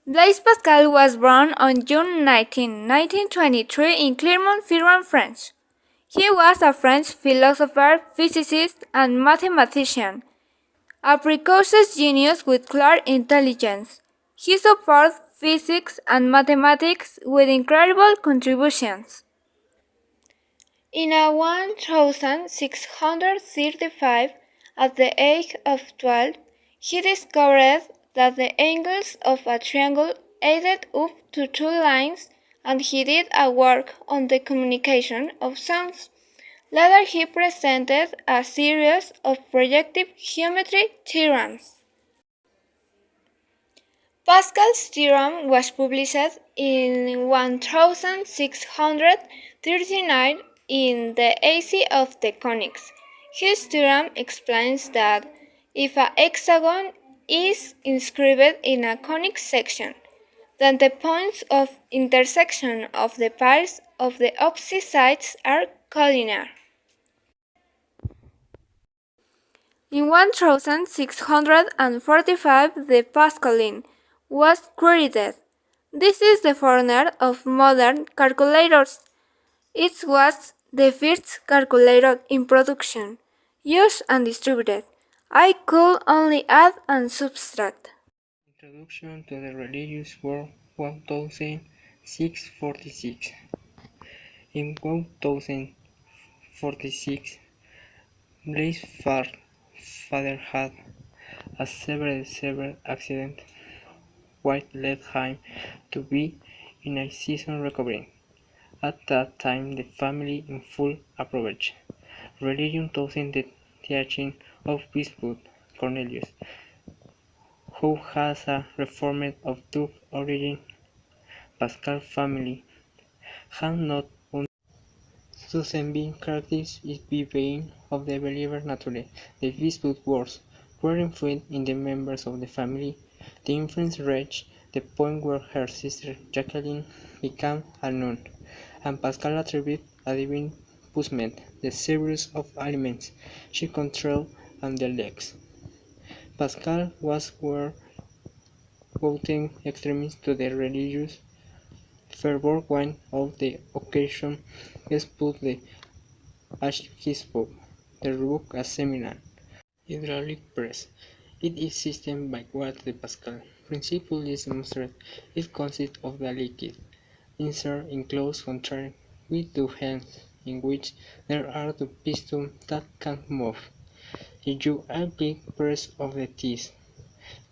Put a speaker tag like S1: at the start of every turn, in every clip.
S1: Blaise Pascal was born on June 19, 1923 in Clermont-Ferrand, France. He was a French philosopher, physicist, and mathematician, a precocious genius with clear intelligence. He supported physics and mathematics with incredible contributions. In 1635, at the age of 12, he discovered that the angles of a triangle added up to two lines, and he did a work on the communication of sounds. Later he presented a series of projective geometry theorems. Pascal's theorem was published in 1639 in the Essay of the Conics. His theorem explains that if a hexagon is inscribed in a conic section, then the points of intersection of the pairs of the opposite sides are collinear. In 1645, the Pascaline was created. This is the forerunner of modern calculators. It was the first calculator in production, used and distributed. I could only add and subtract.
S2: Introduction to the Religious World 1646. In 1046, Blaise's father had a severe accident which led him to be in a season recovering. At that time the family in full approved religion using the teaching of Bishop Cornelius, who has a reformed of Dutch origin. Pascal family had not been characterized by being of the believer nature. The Bishop's words were influenced in the members of the family. The influence reached the point where her sister Jacqueline became a nun, and Pascal attributed a divine punishment, the service of aliments she controlled and the legs. Pascal was were voting extremist to the religious fervor. One of the occasions expelled the archbishop, the revoke a seminar. Hydraulic press. It is system by what the Pascal principle is demonstrated. It consists of the liquid insert in close contact with two hands in which there are two pistons that can move. If you apply press of the teeth,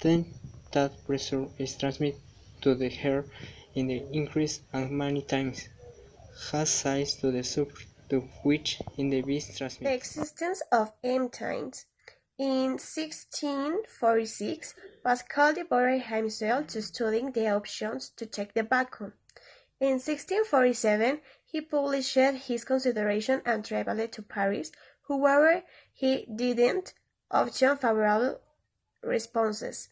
S2: then that pressure is transmitted to the hair in the increase and many times has size to the surface to which in the beast transmits.
S3: The existence of emptines. In 1646, Pascal devoted himself to studying the options to check the vacuum. In 1647, he published his consideration and traveled to Paris. However, he didn't obtain favorable responses.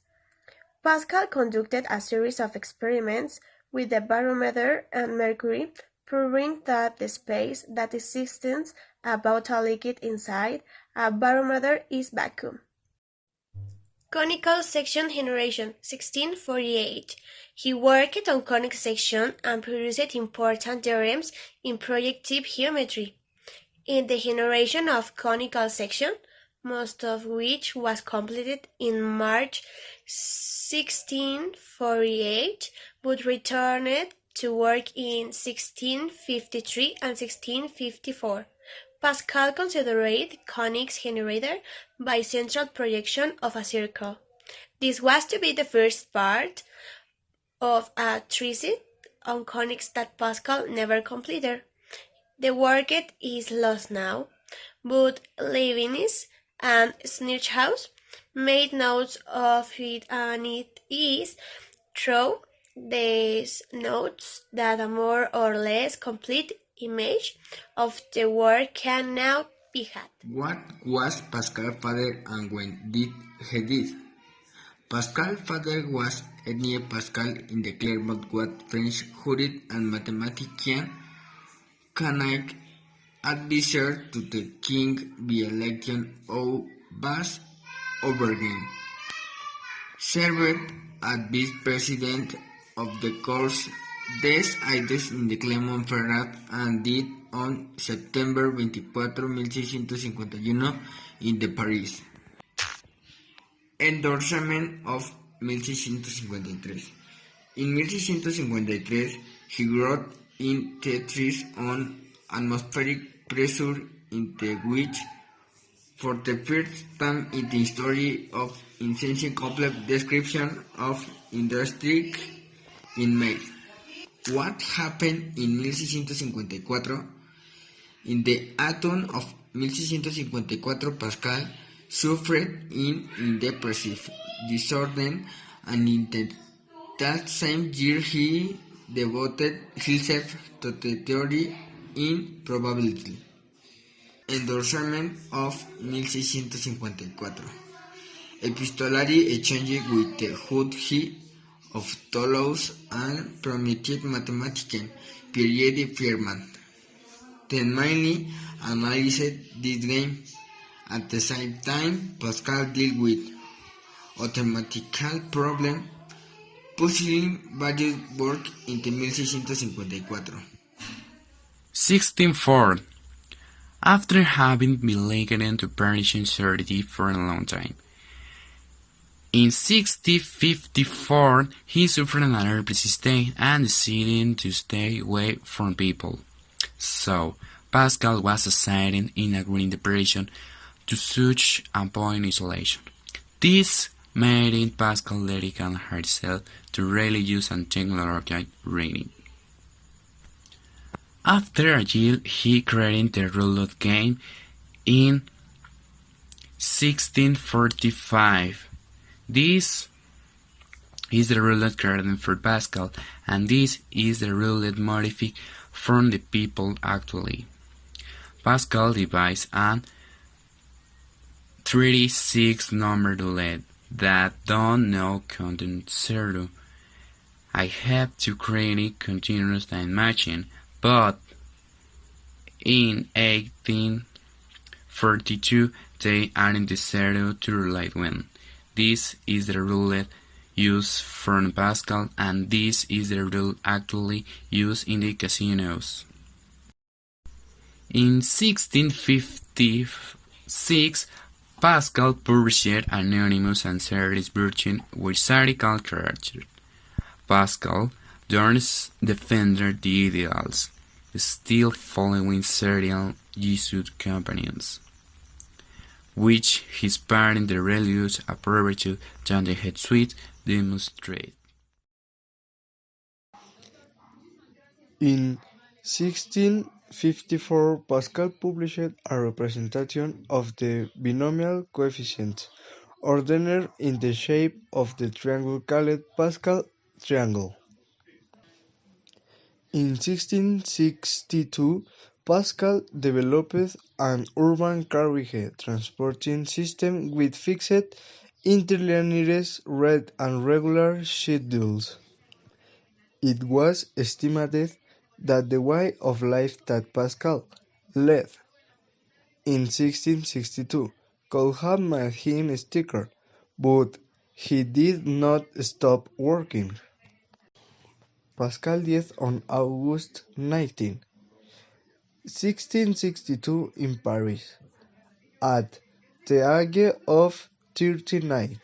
S3: Pascal conducted a series of experiments with the barometer and mercury, proving that the space that exists about a liquid inside a barometer is vacuum. Conical section generation, 1648. He worked on conic section and produced important theorems in projective geometry. In the generation of conical section, most of which was completed in March 1648, but returned to work in 1653 and 1654. Pascal considered conics generated by central projection of a circle. This was to be the first part of a treatise on conics that Pascal never completed. The work is lost now, but Leibniz and Schneerhaus made notes of it, and it is through these notes that a more or less complete image of the work can now be had.
S4: What was Pascal's father and when did he did? Pascal's father was Etienne Pascal in the Clermont French jurist and mathematician, canic advisor to the king by election of Bas Auvergne. Served as vice president of the course des Aides in the Clermont-Ferrand and died on September 24, 1651 in the Paris. Endorsement of 1653. In 1653, he wrote in treatise on atmospheric pressure in which, for the first time in the history of science, complete description of industry in made. What happened in 1654? In the autumn of 1654, Pascal suffered in depressive disorder, and in that same year he devoted himself to the theory in probability. Endorsement of 1654. Epistolary exchange with the Judge of Toulouse and prominent mathematician Pierre Fermat. Then mainly analyzed this game. At the same time, Pascal dealt with mathematical problems, puzzling various work in 1654.
S5: 1604. After having been linked to Parisian society for a long time. In 1654, he suffered an nervous state and decided to stay away from people. So, Pascal was deciding in a green depression to such a point isolation. This made Pascal dedicate herself to religious and technological reading. After a year, he created the roulette game in 1645. This is the roulette created for Pascal, and this is the roulette modified from the people actually. Pascal devised an 36-number roulette that don't know content zero. I have to create it continuous time machine, but in 1842 they added the zero to roulette win. This is the roulette used from Pascal, and this is the rule actually used in the casinos. In 1656, Pascal published Anonymous and Serious Virtue with satirical character. Pascal don't defended the ideals, still following serial Jesuit companions, which his parents the religious approach than the Jesuits demonstrate.
S6: In 1654, Pascal published a representation of the binomial coefficients, ordered in the shape of the triangle called Pascal triangle. In 1662, Pascal developed an urban carriage transporting system with fixed, interlinear, rate and regular schedules. It was estimated that the way of life that Pascal led in 1662 could have made him sicker, but he did not stop working. Pascal died on August 19, 1662 in Paris, at the age of 39.